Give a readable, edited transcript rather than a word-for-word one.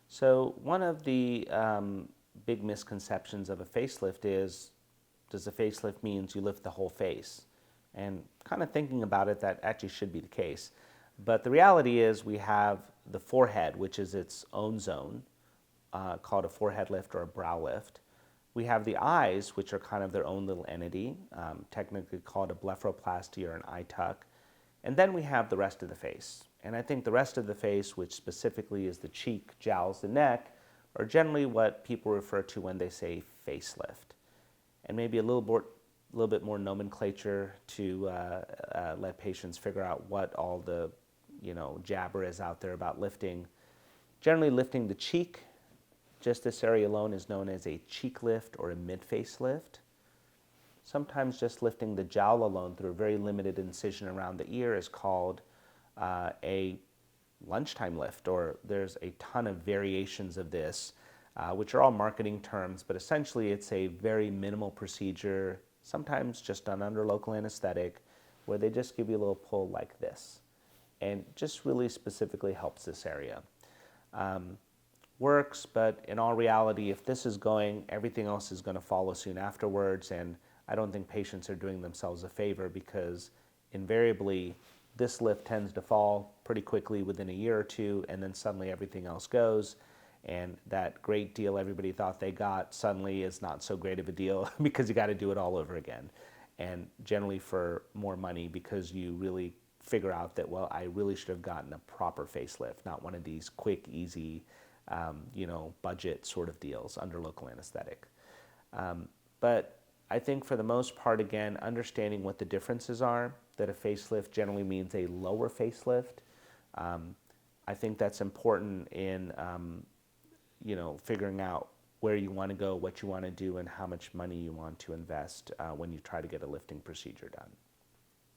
So one of the big misconceptions of a facelift is, does a facelift means you lift the whole face? And kind of thinking about it, that actually should be the case. But the reality is we have the forehead, which is its own zone, called a forehead lift or a brow lift. We have the eyes, which are kind of their own little entity, technically called a blepharoplasty or an eye tuck. And then we have the rest of the face. And I think the rest of the face, which specifically is the cheek, jowls, and neck, are generally what people refer to when they say facelift. And maybe a little bit more nomenclature to let patients figure out what all the jabber is out there about lifting. Generally lifting the cheek, just this area alone, is known as a cheek lift or a mid-face lift. Sometimes just lifting the jowl alone through a very limited incision around the ear is called a lunchtime lift, or there's a ton of variations of this, which are all marketing terms, but essentially it's a very minimal procedure, sometimes just done under local anesthetic, where they just give you a little pull like this, and just really specifically helps this area. Works, but in all reality, if this is going, everything else is going to follow soon afterwards, and I don't think patients are doing themselves a favor, because invariably this lift tends to fall pretty quickly within a year or two, and then suddenly everything else goes, and that great deal everybody thought they got suddenly is not so great of a deal because you got to do it all over again, and generally for more money, because you really figure out that, well, I really should have gotten a proper facelift, not one of these quick, easy, budget sort of deals under local anesthetic. But I think for the most part, again, understanding what the differences are, that a facelift generally means a lower facelift. I think that's important in, figuring out where you want to go, what you want to do, and how much money you want to invest when you try to get a lifting procedure done.